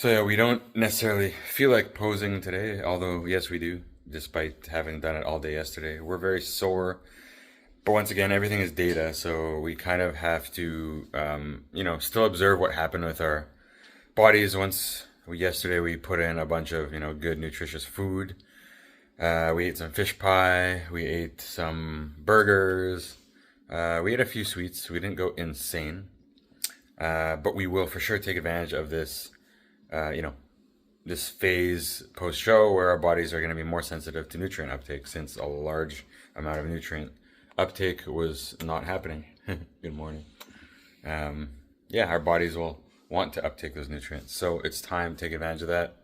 So yeah, we don't necessarily feel like posing today, although yes we do, despite having done it all day yesterday. We're very sore, but once again, everything is data, so we kind of have to, still observe what happened with our bodies. Yesterday we put in a bunch of, good nutritious food. We ate some fish pie, we ate some burgers, we ate a few sweets. We didn't go insane, but we will for sure take advantage of this, this phase post-show where our bodies are going to be more sensitive to nutrient uptake, since a large amount of nutrient uptake was not happening. Good morning. Our bodies will want to uptake those nutrients. So it's time to take advantage of that.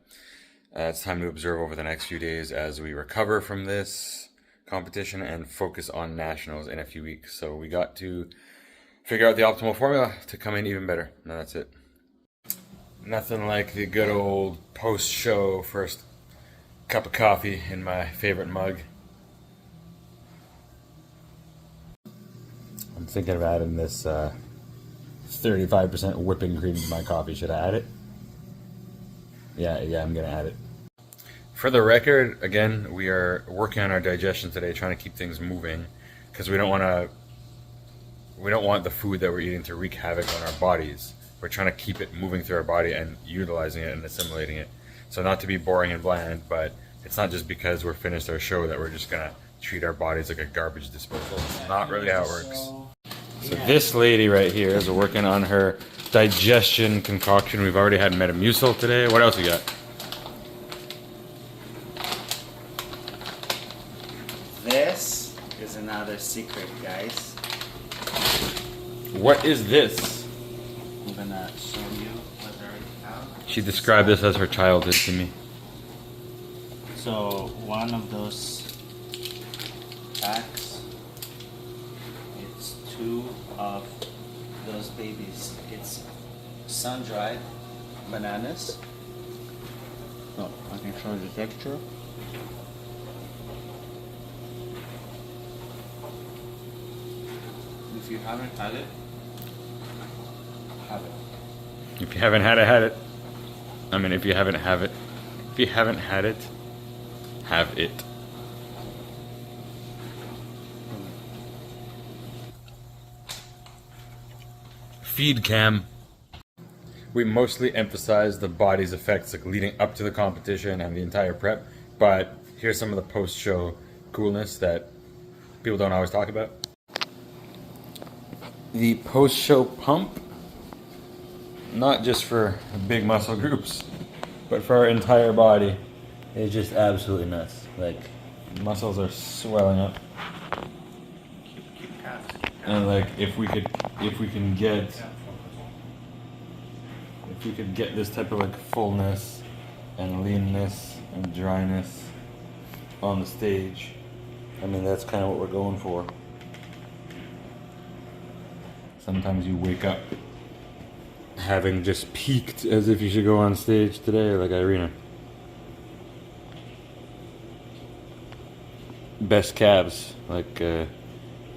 It's time to observe over the next few days as we recover from this competition and focus on nationals in a few weeks. So we got to figure out the optimal formula to come in even better. Now that's it. Nothing like the good old post-show first cup of coffee in my favorite mug. I'm thinking of adding this 35% whipping cream to my coffee. Should I add it? Yeah, I'm gonna add it. For the record, again, we are working on our digestion today, trying to keep things moving, because we don't want the food that we're eating to wreak havoc on our bodies. We're trying to keep it moving through our body and utilizing it and assimilating it. So not to be boring and bland, but it's not just because we're finished our show that we're just gonna treat our bodies like a garbage disposal. It's not really how it works. So this lady right here is working on her digestion concoction. We've already had Metamucil today. What else we got? This is another secret, guys. What is this? I'm gonna show you what I already have. She described this as her childhood to me. So one of those packs, it's 2 of those babies. It's sun-dried bananas. Oh, I can show you the texture. If you haven't had it, have it. If you haven't had it, had it. I mean, if you haven't had it, have it. Feed cam. We mostly emphasize the body's effects like leading up to the competition and the entire prep, but here's some of the post-show coolness that people don't always talk about. The post-show pump, not just for big muscle groups, but for our entire body, is just absolutely nuts. Like, muscles are swelling up. And like, if we could get this type of like fullness and leanness and dryness on the stage, I mean, that's kind of what we're going for. Sometimes you wake up having just peaked as if you should go on stage today, like Irina. Best calves, like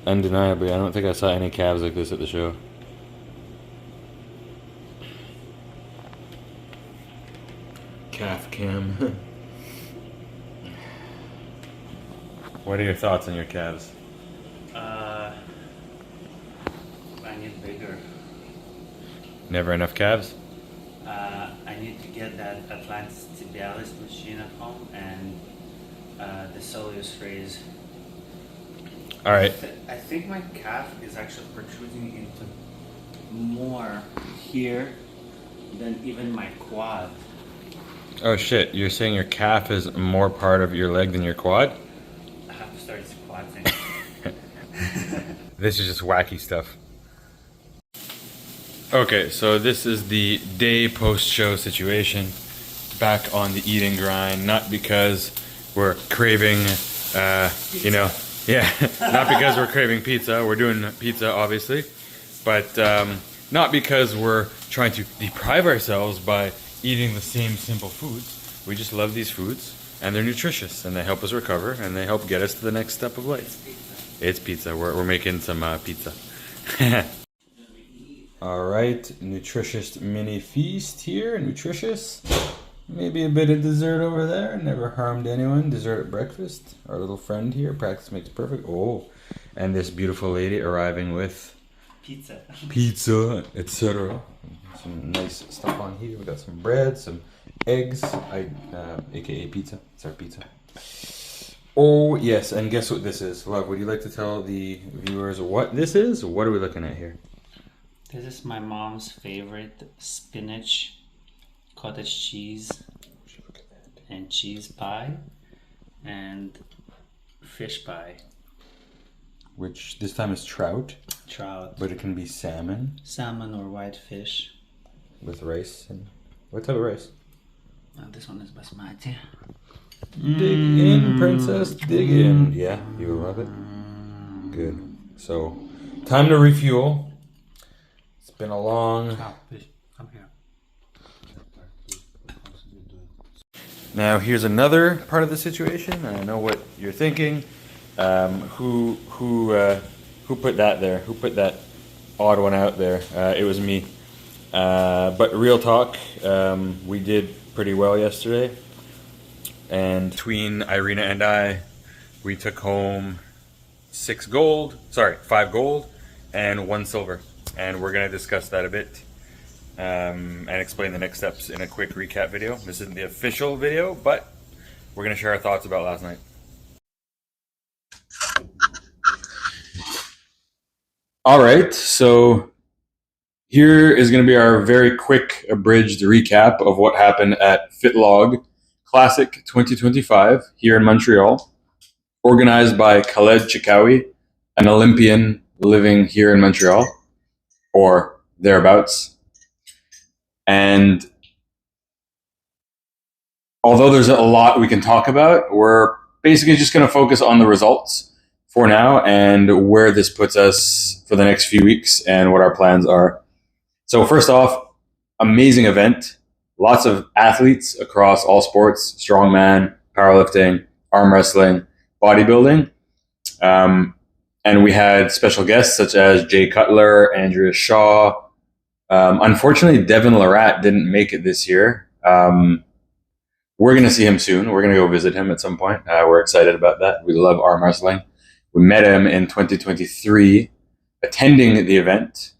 undeniably. I don't think I saw any calves like this at the show. Calf cam. What are your thoughts on your calves? I need bigger. Never enough calves? I need to get that Atlantis tibialis machine at home and the soleus phrase. All right. I think my calf is actually protruding into more here than even my quad. Oh shit, you're saying your calf is more part of your leg than your quad? I have to start squatting. This is just wacky stuff. Okay, so this is the day post-show situation. Back on the eating grind, not because we're craving, not because we're craving pizza. We're doing pizza, obviously, but not because we're trying to deprive ourselves by eating the same simple foods. We just love these foods, and they're nutritious, and they help us recover, and they help get us to the next step of life. It's pizza. We're making some pizza. All right, Nutritious mini feast here, Nutritious. Maybe a bit of dessert over there, never harmed anyone. Dessert at breakfast. Our little friend here, practice makes perfect. Oh, and this beautiful lady arriving with pizza, etc. Some nice stuff on here. We got some bread, some eggs, aka pizza. It's our pizza. Oh, yes, and guess what this is? Love, would you like to tell the viewers what this is? What are we looking at here? This is my mom's favorite spinach, cottage cheese, and cheese pie, and fish pie. Which this time is trout. Trout. But it can be salmon. Salmon or white fish. With rice. And what type of rice? This one is basmati. Dig in, princess, dig in. Yeah, you love it. Good. So, time to refuel. It's been a long... Come here. Now, here's another part of the situation. I know what you're thinking. Who put that there? Who put that odd one out there? It was me. But real talk, we did pretty well yesterday. And between Irina and I, we took home 5 gold, and 1 silver. And we're going to discuss that a bit and explain the next steps in a quick recap video. This isn't the official video, but we're going to share our thoughts about last night. All right, so here is going to be our very quick abridged recap of what happened at FitLog Classic 2025 here in Montreal, organized by Khaled Chikawi, an Olympian living here in Montreal, or thereabouts. And although there's a lot we can talk about, we're basically just going to focus on the results for now and where this puts us for the next few weeks and what our plans are. So first off, amazing event. Lots of athletes across all sports, strongman, powerlifting, arm wrestling, bodybuilding. And we had special guests such as Jay Cutler, Andrea Shaw. Unfortunately, Devin Laratte didn't make it this year. We're going to see him soon. We're going to go visit him at some point. We're excited about that. We love arm wrestling. We met him in 2023, attending the event,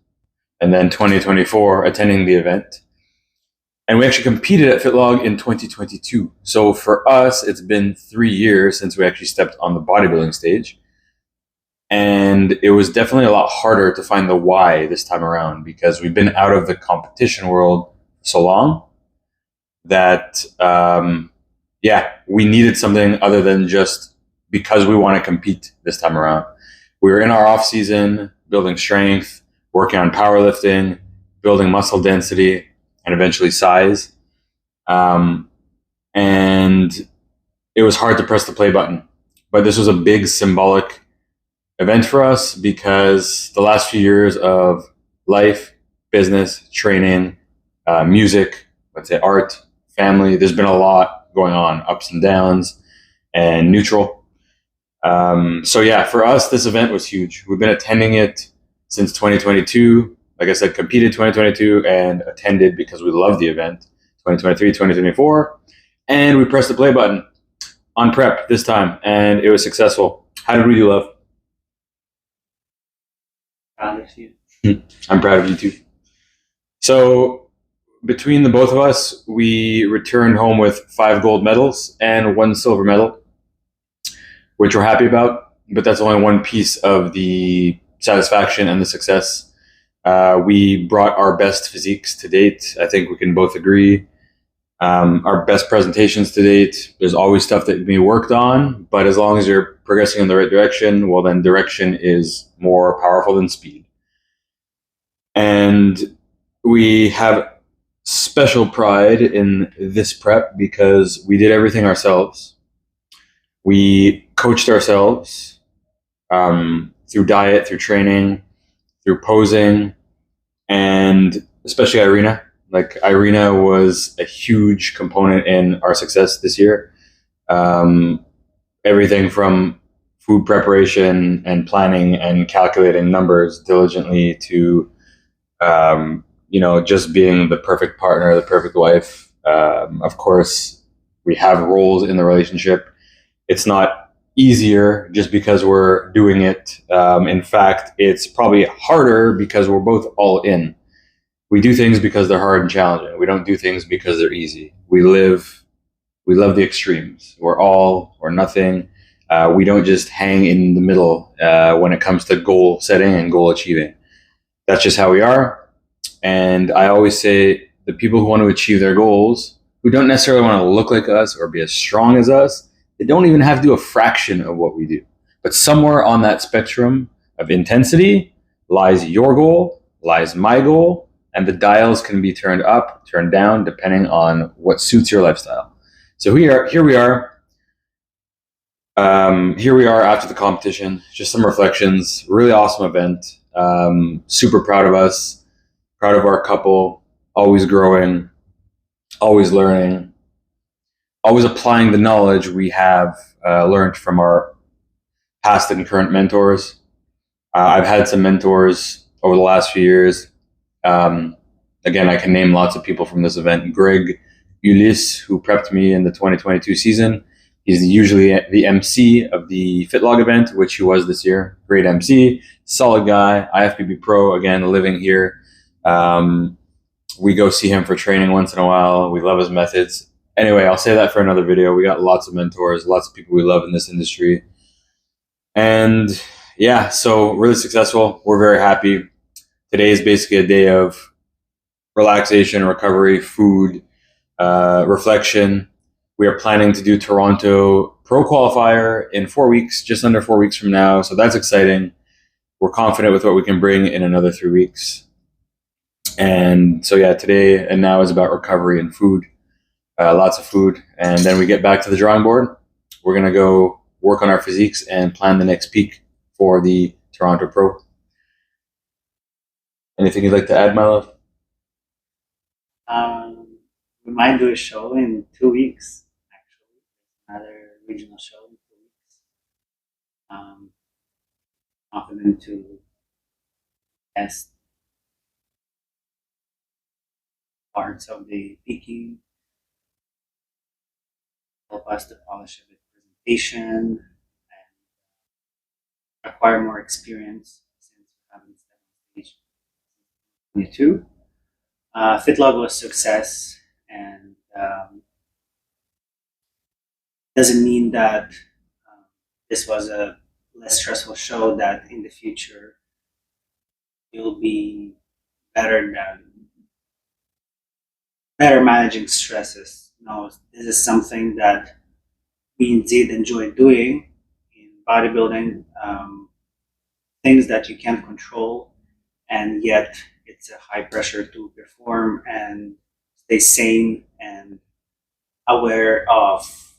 and then 2024, attending the event. And we actually competed at FitLog in 2022. So for us, it's been 3 years since we actually stepped on the bodybuilding stage. And it was definitely a lot harder to find the why this time around because we've been out of the competition world so long that, we needed something other than just because we want to compete this time around. We were in our off season, building strength, working on powerlifting, building muscle density, and eventually size. And it was hard to press the play button. But this was a big symbolic event for us because the last few years of life, business, training, music, let's say art, family, there's been a lot going on, ups and downs and neutral. For us, this event was huge. We've been attending it since 2022. Like I said, competed 2022 and attended because we love the event, 2023, 2024. And we pressed the play button on prep this time, and it was successful. How did we do, Love? Proud of you. I'm proud of you too. So between the both of us, we returned home with 5 gold medals and 1 silver medal, which we're happy about, but that's only one piece of the satisfaction and the success. We brought our best physiques to date. I think we can both agree. Our best presentations to date. There's always stuff that can be worked on, but as long as you're progressing in the right direction, well, then direction is more powerful than speed. And we have special pride in this prep because we did everything ourselves. We coached ourselves through diet, through training, through posing, and especially Irina. Like, Irina was a huge component in our success this year. Everything from food preparation and planning and calculating numbers diligently to just being the perfect partner, the perfect wife. Of course, we have roles in the relationship. It's not easier just because we're doing it. In fact, it's probably harder because we're both all in. We do things because they're hard and challenging. We don't do things because they're easy. We love the extremes. We're all or nothing. We don't just hang in the middle when it comes to goal setting and goal achieving. That's just how we are. And I always say the people who want to achieve their goals, who don't necessarily want to look like us or be as strong as us, they don't even have to do a fraction of what we do. But somewhere on that spectrum of intensity lies your goal, lies my goal, and the dials can be turned up, turned down, depending on what suits your lifestyle. So here we are. Here we are after the competition. Just some reflections. Really awesome event. Super proud of us. Proud of our couple. Always growing. Always learning. Always applying the knowledge we have learned from our past and current mentors. I've had some mentors over the last few years. Again, I can name lots of people from this event. Greg Ulysse, who prepped me in the 2022 season. He's usually the MC of the FitLog event, which he was this year. Great MC, solid guy, IFBB Pro, again, living here. We go see him for training once in a while. We love his methods. Anyway, I'll say that for another video. We got lots of mentors, lots of people we love in this industry. And yeah, so really successful. We're very happy. Today is basically a day of relaxation, recovery, food, reflection. We are planning to do Toronto Pro Qualifier in 4 weeks, just under 4 weeks from now. So that's exciting. We're confident with what we can bring in another 3 weeks. And so yeah, today and now is about recovery and food, lots of food. And then we get back to the drawing board. We're going to go work on our physiques and plan the next peak for the Toronto Pro. Anything you'd like to add, my love? We might do a show in 2 weeks, actually. Another regional show in 2 weeks. Confident to test parts of the peaking, help us to polish a bit presentation, and acquire more experience since we haven't stepped on stage 22. FitLog was a success, and doesn't mean that this was a less stressful show, that in the future you'll be better managing stresses. No, this is something that we indeed enjoy doing in bodybuilding, things that you can't control, and yet it's a high pressure to perform and stay sane and aware of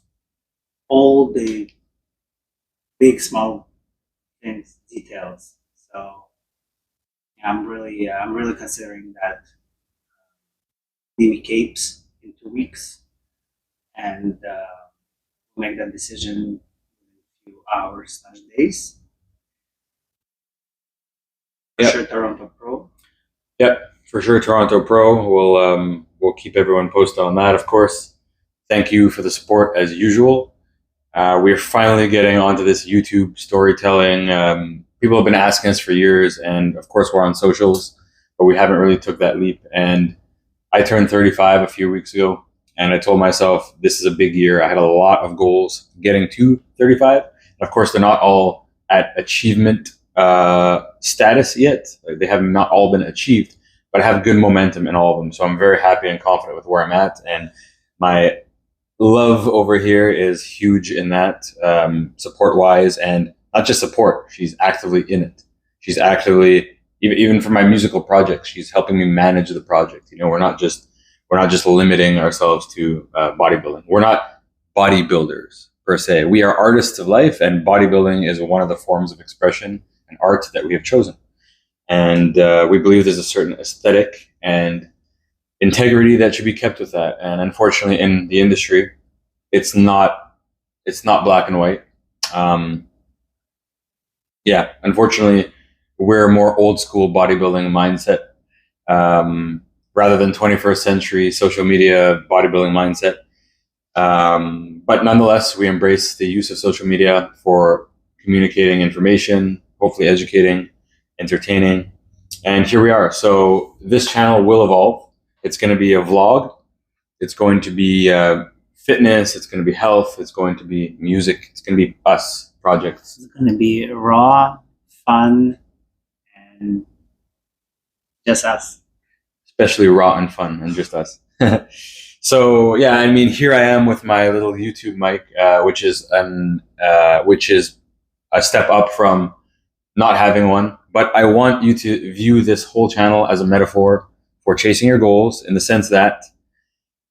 all the big, small things, details. So I'm really considering that Navy Capes in 2 weeks, and make that decision in a few hours/days. For sure, Toronto Pro. Yep, for sure, Toronto Pro. We'll keep everyone posted on that, of course. Thank you for the support as usual. We're finally getting onto this YouTube storytelling. People have been asking us for years, and of course we're on socials, but we haven't really took that leap. And I turned 35 a few weeks ago, and I told myself this is a big year. I had a lot of goals getting to 35. Of course, they're not all at achievement status yet. They have not all been achieved, but I have good momentum in all of them. So I'm very happy and confident with where I'm at. And my love over here is huge in that, support wise, and not just support. She's actively in it. She's actively, even for my musical projects, she's helping me manage the project. You know, we're not just limiting ourselves to bodybuilding. We're not bodybuilders per se. We are artists of life, and bodybuilding is one of the forms of expression and art that we have chosen. And we believe there's a certain aesthetic and integrity that should be kept with that. And unfortunately, in the industry, it's not black and white. Unfortunately, we're a more old school bodybuilding mindset, rather than 21st century social media bodybuilding mindset. But nonetheless, we embrace the use of social media for communicating information, hopefully educating, entertaining. And here we are. So this channel will evolve. It's going to be a vlog. It's going to be fitness. It's going to be health. It's going to be music. It's going to be us projects. It's going to be raw, fun, and just us. Especially raw and fun and just us. So yeah, I mean, here I am with my little YouTube mic, which is a step up from not having one. But I want you to view this whole channel as a metaphor for chasing your goals, in the sense that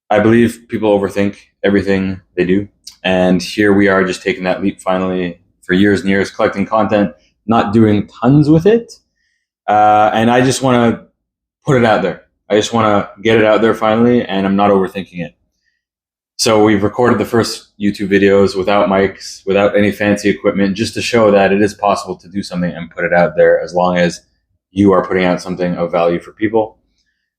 I believe people overthink everything they do, and here we are, just taking that leap finally, for years and years, collecting content, not doing tons with it, and I just want to put it out there. I just want to get it out there finally, and I'm not overthinking it. So we've recorded the first YouTube videos without mics, without any fancy equipment, just to show that it is possible to do something and put it out there, as long as you are putting out something of value for people.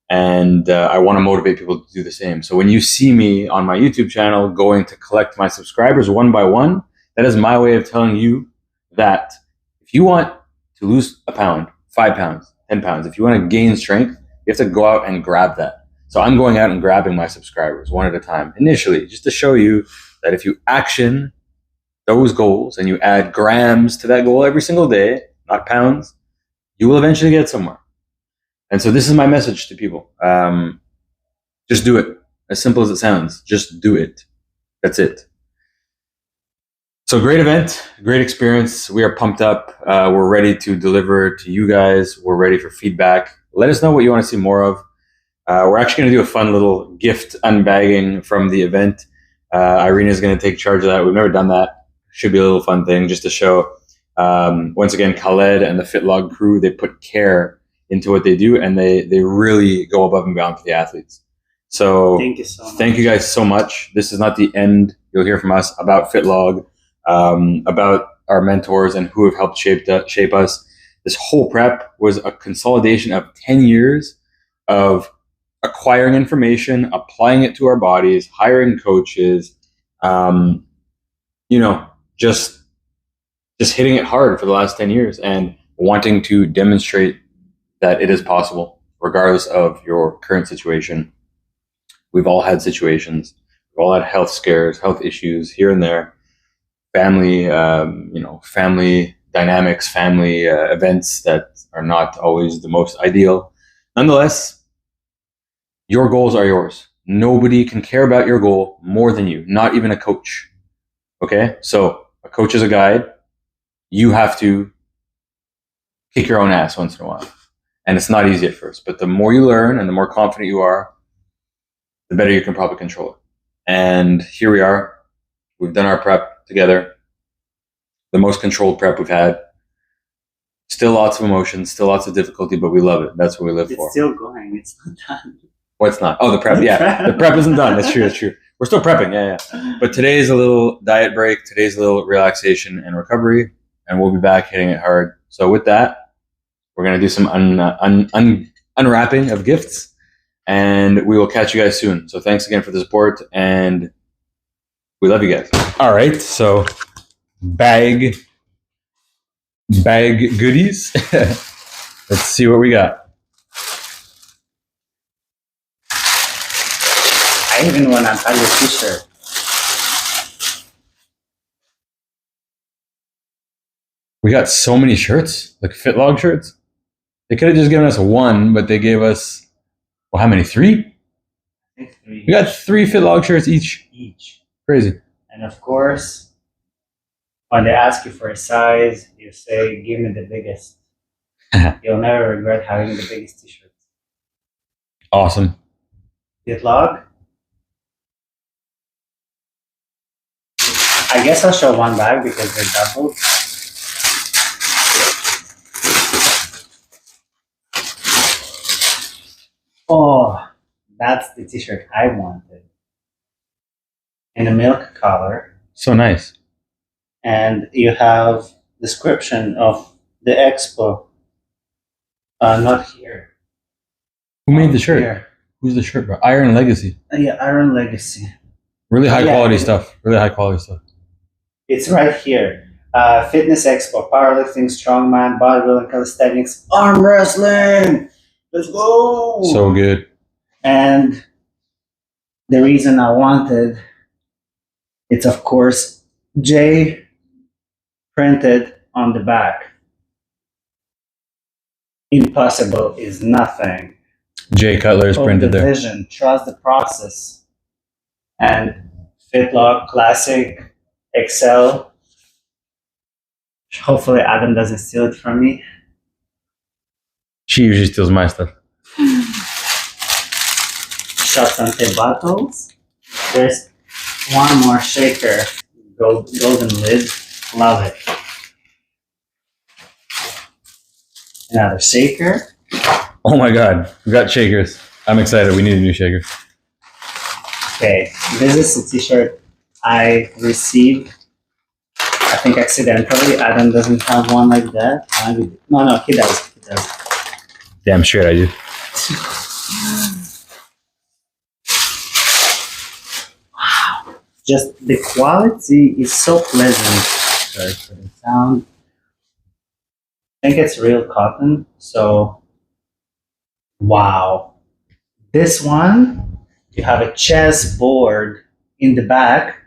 And I want to motivate people to do the same. So when you see me on my YouTube channel going to collect my subscribers one by one, that is my way of telling you that if you want to lose a pound, 5 pounds, 10 pounds, if you want to gain strength, you have to go out and grab that. So I'm going out and grabbing my subscribers one at a time initially, just to show you that if you action those goals and you add grams to that goal every single day, not pounds, you will eventually get somewhere. And so this is my message to people. Just do it. As simple as it sounds, just do it. That's it. So great event, great experience. We are pumped up. We're ready to deliver to you guys. We're ready for feedback. Let us know what you want to see more of. We're actually going to do a fun little gift unbagging from the event. Irina is going to take charge of that. We've never done that. Should be a little fun thing, just to show. Once again, Khaled and the FitLog crew, they put care into what they do, and they really go above and beyond for the athletes. So thank you so much. Thank you guys so much. This is not the end. You'll hear from us about FitLog, about our mentors and who have helped shape us. This whole prep was a consolidation of 10 years of acquiring information, applying it to our bodies, hiring coaches, just hitting it hard for the last 10 years and wanting to demonstrate that it is possible, regardless of your current situation. We've all had situations. We've all had health scares, health issues here and there, family dynamics, family events that are not always the most ideal. Nonetheless, your goals are yours. Nobody can care about your goal more than you, not even a coach. Okay? So a coach is a guide. You have to kick your own ass once in a while. And it's not easy at first, but the more you learn and the more confident you are, the better you can probably control it. And here we are. We've done our prep together. The most controlled prep we've had. Still lots of emotions, still lots of difficulty, but we love it. That's what we live for. It's still going. It's not done. What's not? Oh, the prep. Yeah, the prep isn't done. That's true. That's true. We're still prepping. Yeah. But today is a little diet break. Today's a little relaxation and recovery, and we'll be back hitting it hard. So with that, we're going to do some unwrapping of gifts, and we will catch you guys soon. So thanks again for the support, and we love you guys. All right, so bag goodies. Let's see what we got. I even want to buy your t-shirt. We got so many shirts, like FitLog shirts. They could have just given us one, but they gave us, well, how many? 3? I think 3. We got 3 FitLog shirts each. Crazy. And of course, when they ask you for a size, you say, give me the biggest. You'll never regret having the biggest t-shirts. Awesome. FitLog. I guess I'll show one bag because they're doubled. Oh, that's the t-shirt I wanted. In a milk color. So nice. And you have description of the expo. Not here. Who made the shirt? Here. Who's the shirt, bro? Iron Legacy. Yeah, Iron Legacy. Really high Yeah, quality stuff. Really high quality stuff. It's right here. Fitness Expo, powerlifting, strongman, bodybuilding, calisthenics, arm wrestling. Let's go. So good. And the reason I wanted, it's of course J printed on the back. Impossible is nothing. Jay Cutler is Hope printed the there. vision, trust the process. And FitLog Classic, Excel. Hopefully Adam doesn't steal it from me. She usually steals my stuff. Shots on the bottles. There's one more shaker. Golden lid. Love it. Another shaker. Oh my god, we got shakers. I'm excited. We need a new shaker. Okay, this is a t-shirt I received. I think accidentally. Adam doesn't have one like that. No, he does. He does. Damn straight I do. Wow. Just the quality is so pleasant. Sorry for the sound. I think it's real cotton. So, wow. This one, you have a chess board in the back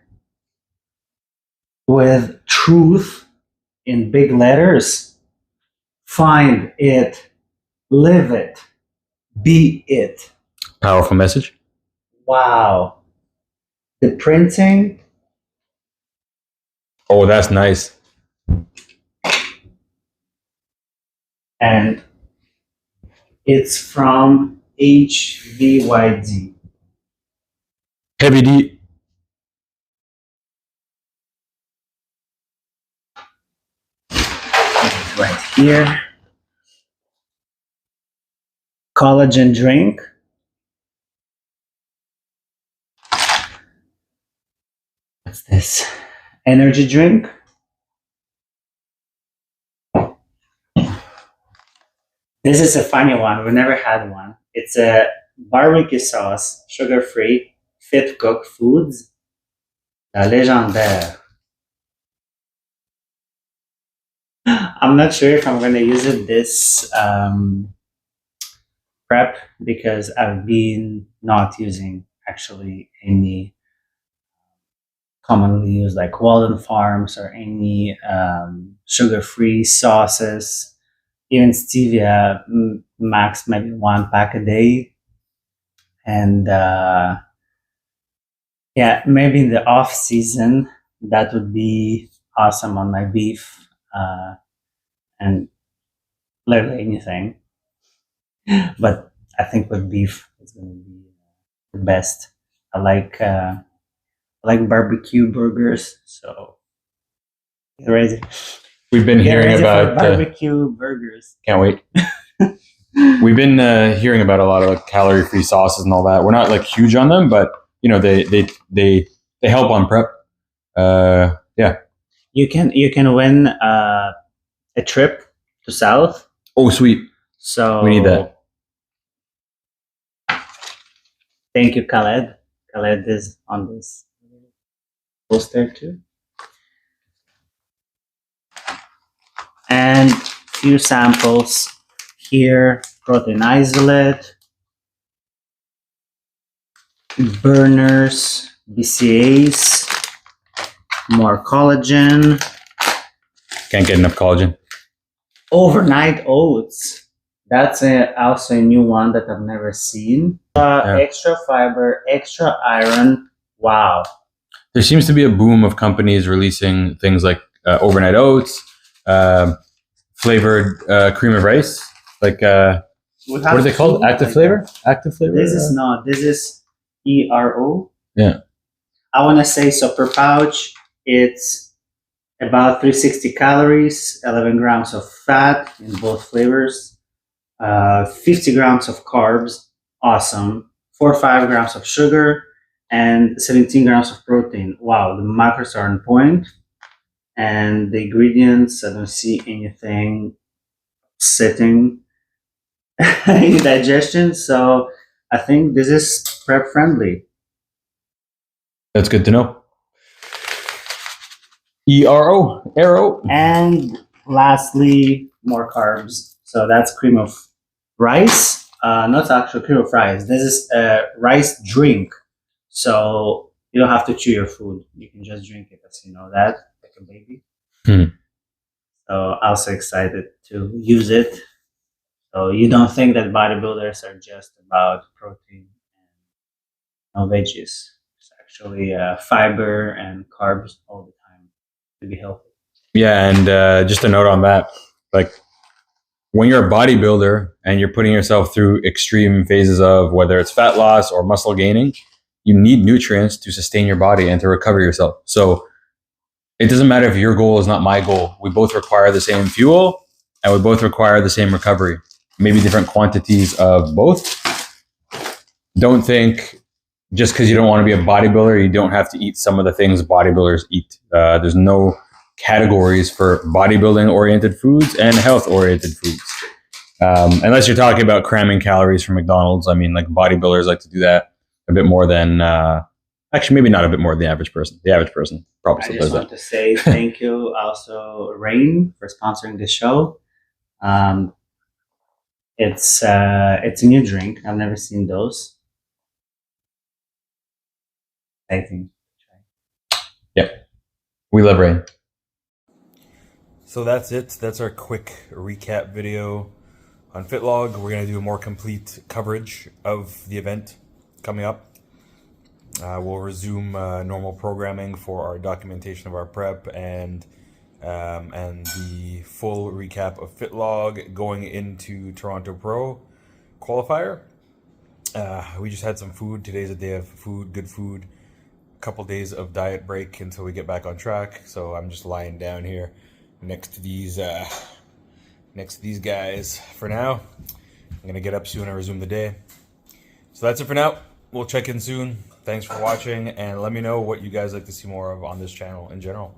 with truth in big letters. Find it, live it, be it. Powerful message. Wow. The printing. Oh, that's nice. And it's from HVYD. Heavy D. Right here. Collagen drink. What's this? Energy drink. This is a funny one. We never had one. It's a barbecue sauce, sugar-free, fit cook foods. La légendaire. I'm not sure if I'm going to use it this prep because I've been not using actually any commonly used like Walden Farms or any sugar-free sauces. Even stevia, max maybe 1 pack a day. And yeah, maybe in the off season, that would be awesome on my beef and literally anything. But I think with beef, it's going to be the best. I like barbecue burgers, so get ready. We've been Get hearing ready for about barbecue burgers. can't wait. We've been hearing about a lot of like calorie-free sauces and all that. We're not like huge on them, but you know they help on prep. Yeah. You can win a trip to South. Oh, sweet. So We need that. Thank you, Khaled. Khaled is on this poster too. And few samples here: protein isolate, burners, BCAAs, more collagen, Can't get enough collagen. overnight oats. That's also a new one that I've never seen. Yeah. Extra fiber, extra iron. Wow. There seems to be a boom of companies releasing things like overnight oats, flavored cream of rice. Like what are they called? Active flavor? Active flavor? This is not. This is ERO. Yeah. I want to say so per pouch, it's about 360 calories, 11 grams of fat in both flavors, 50 grams of carbs, awesome, 4 or 5 grams of sugar, and 17 grams of protein. Wow, the macros are on point. And the ingredients, I don't see anything sitting. any digestion. So I think this is prep friendly. That's good to know. ERO, arrow. And lastly, more carbs. So that's cream of rice. Not actual cream of rice. This is a rice drink. So you don't have to chew your food. You can just drink it, as you know that, like a baby. So also excited to use it. So you don't think that bodybuilders are just about protein and no veggies. It's actually fiber and carbs all the time to be healthy. Yeah, and just a note on that, like when you're a bodybuilder and you're putting yourself through extreme phases of whether it's fat loss or muscle gaining, you need nutrients to sustain your body and to recover yourself. So it doesn't matter if your goal is not my goal. We both require the same fuel and we both require the same recovery, maybe different quantities of both. Don't think just because you don't want to be a bodybuilder, you don't have to eat some of the things bodybuilders eat. There's no categories for bodybuilding oriented foods and health oriented foods. Unless you're talking about cramming calories from McDonald's. I mean, like bodybuilders like to do that a bit more than, actually, maybe not a bit more than the average person. The average person probably I still just does want that. to say thank you also, Rain, for sponsoring the show. It's a new drink. I've never seen those. I think. Yep. We love rain. So that's it. That's our quick recap video on FitLog. We're going to do a more complete coverage of the event coming up. We'll resume normal programming for our documentation of our prep and the full recap of FitLog going into Toronto Pro qualifier. We just had some food. Today's a day of food, good food. A couple days of diet break until we get back on track. So I'm just lying down here next to these guys for now. I'm gonna get up soon and resume the day. So that's it for now. We'll check in soon. Thanks for watching, and let me know what you guys like to see more of on this channel in general.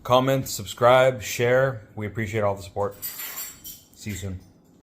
Comment, subscribe, share. We appreciate all the support. See you soon.